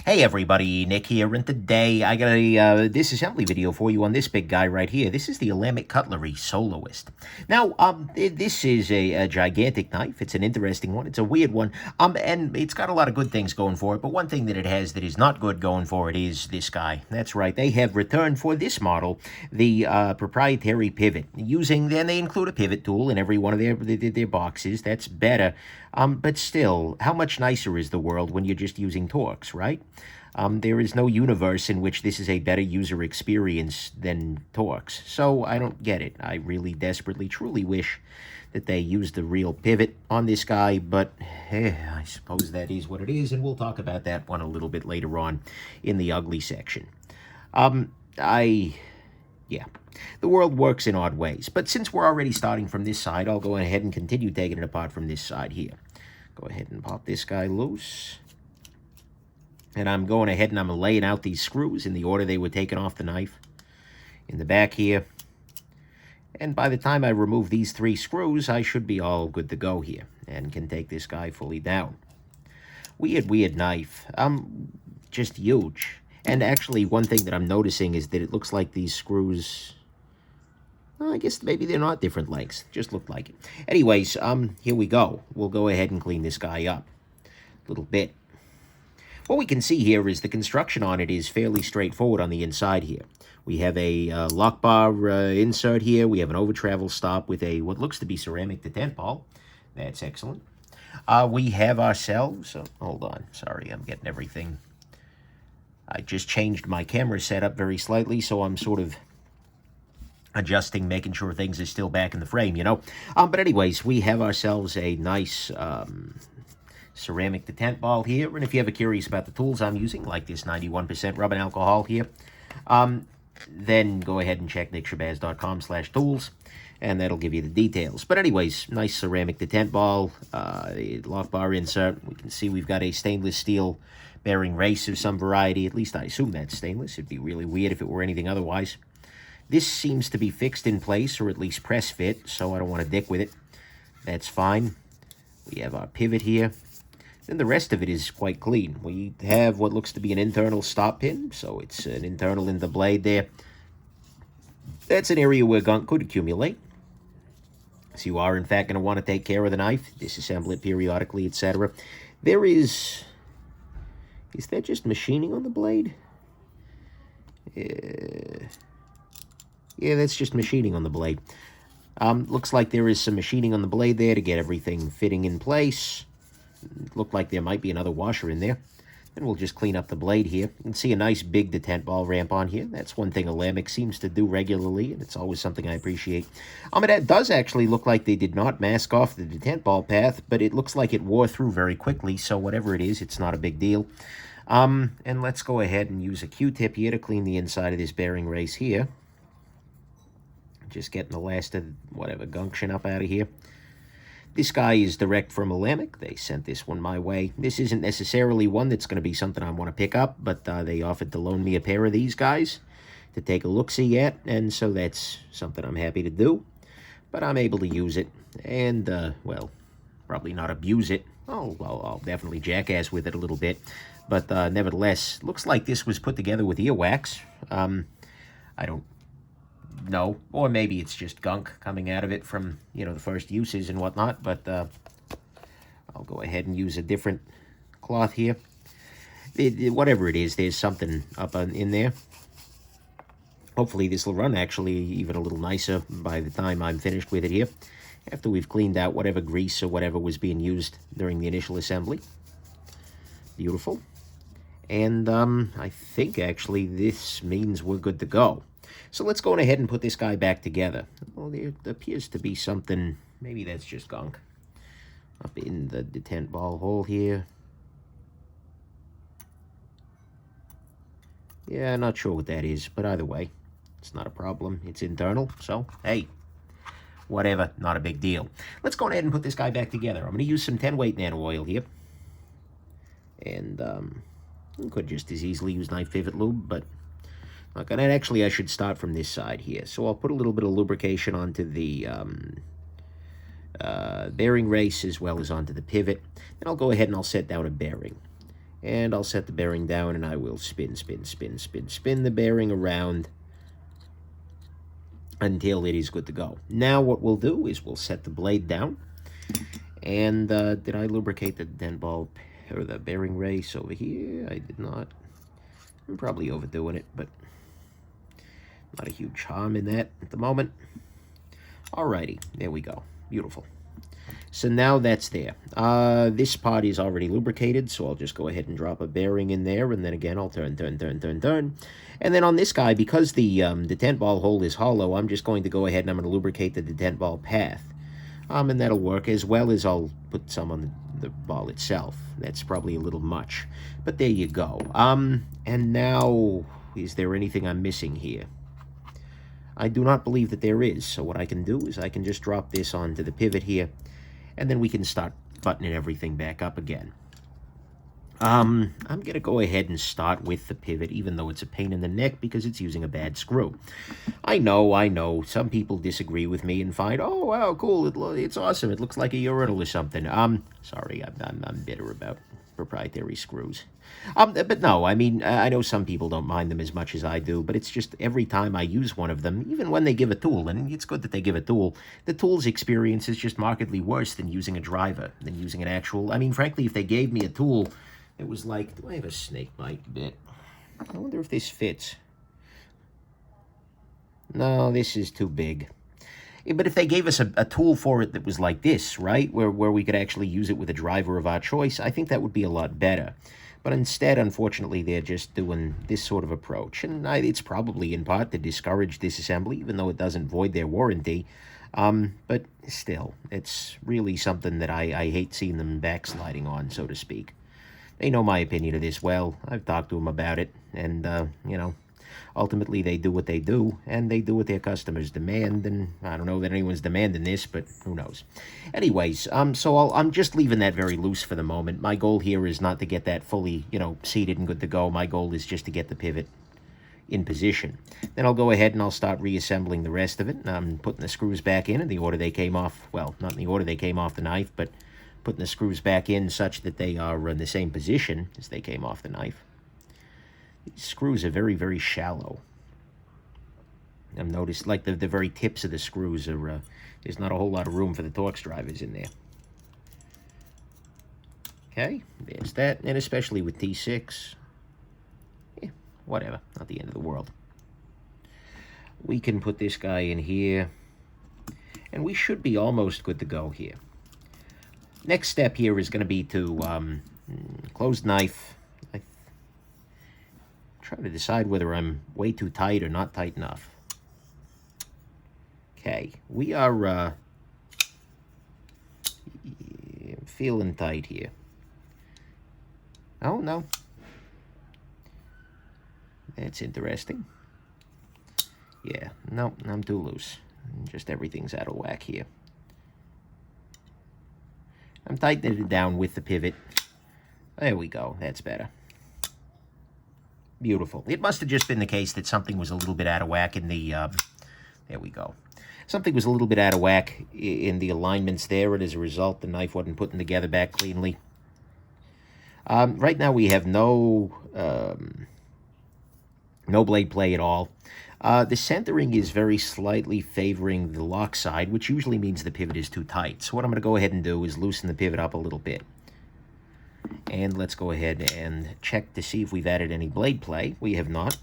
Hey everybody, Nick here, and today I got a disassembly video for you on this big guy right here. This is the Olamic Cutlery Soloist. Now, this is a gigantic knife. It's an interesting one. It's a weird one, and it's got a lot of good things going for it, but one thing that it has that is not good going for it is this guy. That's right, they have returned for this model the proprietary pivot. Then they include a pivot tool in every one of their boxes. That's better. But still, how much nicer is the world when you're just using Torx, right? There is no universe in which this is a better user experience than Torx. So I don't get it. I really desperately, truly wish that they used the real pivot on this guy, but I suppose that is what it is, and we'll talk about that one a little bit later on in the ugly section. Yeah, the world works in odd ways, but since we're already starting from this side, I'll go ahead and continue taking it apart from this side here. Go ahead and pop this guy loose. And I'm going ahead and I'm laying out these screws in the order they were taken off the knife in the back here. And by the time I remove these 3 screws, I should be all good to go here and can take this guy fully down. Weird knife. Just huge. And actually, one thing that I'm noticing is that it looks like these screws, well, I guess maybe they're not different lengths. Just look like it. Anyways, here we go. We'll go ahead and clean this guy up a little bit. What we can see here is the construction on it is fairly straightforward on the inside here. We have a lock bar insert here. We have an over-travel stop with a what looks to be ceramic detent ball. That's excellent. We have ourselves, hold on, sorry, I'm getting everything. I just changed my camera setup very slightly, so I'm sort of adjusting, making sure things are still back in the frame, you know. But anyways, we have ourselves a nice ceramic detent ball here. And if you're ever curious about the tools I'm using, like this 91% rubbing alcohol here, then go ahead and check nickshabazz.com/tools, and that'll give you the details. But anyways, nice ceramic detent ball, the lock bar insert. We can see we've got a stainless steel bearing race of some variety. At least I assume that's stainless. It'd be really weird if it were anything otherwise. This seems to be fixed in place, or at least press fit, so I don't want to dick with it. That's fine. We have our pivot here. Then the rest of it is quite clean. We have what looks to be an internal stop pin, so it's an internal in the blade there. That's an area where gunk could accumulate. So you are, in fact, going to want to take care of the knife, disassemble it periodically, etc. There is that just machining on the blade? Yeah, that's just machining on the blade. Looks like there is some machining on the blade there to get everything fitting in place. Looked like there might be another washer in there. And we'll just clean up the blade here. You can see a nice big detent ball ramp on here. That's one thing Olamic seems to do regularly, and it's always something I appreciate. It does actually look like they did not mask off the detent ball path, but it looks like it wore through very quickly, so whatever it is, it's not a big deal. And let's go ahead and use a Q-tip here to clean the inside of this bearing race here. Just getting the last of whatever gunktion up out of here. This guy is direct from Olamic. They sent this one my way. This isn't necessarily one that's going to be something I want to pick up, but they offered to loan me a pair of these guys to take a look-see at, and so that's something I'm happy to do. But I'm able to use it, and, well, probably not abuse it. I'll definitely jackass with it a little bit. But nevertheless, looks like this was put together with earwax. I don't know, or maybe it's just gunk coming out of it from, the first uses and whatnot, but I'll go ahead and use a different cloth here. Whatever it is, there's something up in there. Hopefully this will run actually even a little nicer by the time I'm finished with it here, after we've cleaned out whatever grease or whatever was being used during the initial assembly. Beautiful. And I think actually this means we're good to go. So let's go ahead and put this guy back together. Well, there appears to be something, maybe that's just gunk, up in the detent ball hole here. Yeah, not sure what that is, but either way, it's not a problem. It's internal, so hey, whatever, not a big deal. Let's go ahead and put this guy back together. I'm going to use some 10-weight nano oil here. And could just as easily use knife pivot lube, but look, and actually I should start from this side here. So I'll put a little bit of lubrication onto the bearing race as well as onto the pivot. Then I'll go ahead and I'll set down a bearing. And I'll set the bearing down, and I will spin the bearing around until it is good to go. Now what we'll do is we'll set the blade down. And did I lubricate the dent ball or the bearing race over here? I did not. I'm probably overdoing it, but not a huge harm in that at the moment. Alrighty, there we go. Beautiful. So now that's there. This part is already lubricated, so I'll just go ahead and drop a bearing in there, and then again I'll turn. And then on this guy, because the detent ball hole is hollow, I'm just going to go ahead and I'm going to lubricate the detent ball path. And that'll work, as well as I'll put some on the ball itself. That's probably a little much, but there you go. And now, is there anything I'm missing here? I do not believe that there is, so what I can do is I can just drop this onto the pivot here, and then we can start buttoning everything back up again. I'm going to go ahead and start with the pivot, even though it's a pain in the neck because it's using a bad screw. I know, some people disagree with me and find, oh, wow, cool, it's awesome, it looks like a urinal or something. Sorry, I'm bitter about proprietary screws. But no, I mean, I know some people don't mind them as much as I do, but it's just every time I use one of them, even when they give a tool, and it's good that they give a tool, the tool's experience is just markedly worse than using a driver, than using an actual, I mean, frankly, if they gave me a tool, it was like, do I have a snake bite bit? I wonder if this fits. No, this is too big. But if they gave us a tool for it that was like this, right, where we could actually use it with a driver of our choice, I think that would be a lot better. But instead, unfortunately, they're just doing this sort of approach. And it's probably in part to discourage disassembly, even though it doesn't void their warranty. But still, it's really something that I hate seeing them backsliding on, so to speak. They know my opinion of this well. I've talked to them about it. And, you know, ultimately they do what they do, and they do what their customers demand, and I don't know that anyone's demanding this, but who knows. Anyways, so I'm just leaving that very loose for the moment. My goal here is not to get that fully, you know, seated and good to go. My goal is just to get the pivot in position. Then I'll go ahead and I'll start reassembling the rest of it. I'm putting the screws back in the order they came off, well, not in the order they came off the knife, but putting the screws back in such that they are in the same position as they came off the knife. These screws are very, very shallow. I've noticed, like, the very tips of the screws are, there's not a whole lot of room for the Torx drivers in there. Okay, there's that, and especially with T6. Yeah, whatever, not the end of the world. We can put this guy in here, and we should be almost good to go here. Next step here is going to be to close knife. Trying to decide whether I'm way too tight or not tight enough. Okay, we are feeling tight here. Oh, no. That's interesting. Yeah, no, I'm too loose. Just everything's out of whack here. I'm tightening it down with the pivot. There we go, that's better. Beautiful. It must have just been the case that something was a little bit out of whack in the, there we go. Something was a little bit out of whack in the alignments there, and as a result, the knife wasn't putting together back cleanly. Right now we have no blade play at all. The centering is very slightly favoring the lock side, which usually means the pivot is too tight. So what I'm going to go ahead and do is loosen the pivot up a little bit. And let's go ahead and check to see if we've added any blade play. We have not.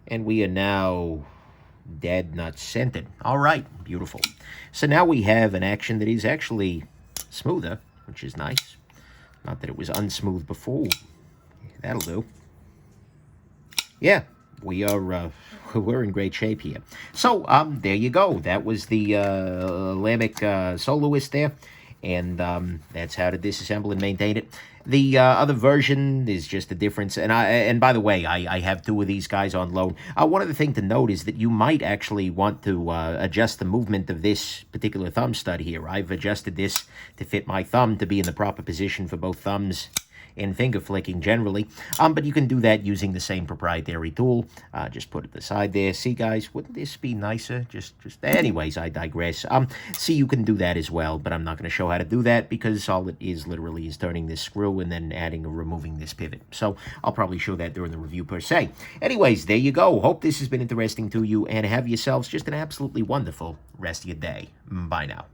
And we are now dead nut centered. All right, beautiful. So now we have an action that is actually smoother, which is nice. Not that it was unsmooth before. That'll do. Yeah, we are we're in great shape here. So there you go. That was the Olamic Soloist there. And that's how to disassemble and maintain it. The other version is just a difference. And by the way, I have two of these guys on loan. One other thing to note is that you might actually want to adjust the movement of this particular thumb stud here. I've adjusted this to fit my thumb to be in the proper position for both thumbs and finger flicking generally. But you can do that using the same proprietary tool. Just put it aside there. See, guys, wouldn't this be nicer? Anyways, I digress. See, you can do that as well, but I'm not going to show how to do that because all it is literally is turning this screw and then adding or removing this pivot. So I'll probably show that during the review per se. Anyways, there you go. Hope this has been interesting to you, and have yourselves just an absolutely wonderful rest of your day. Bye now.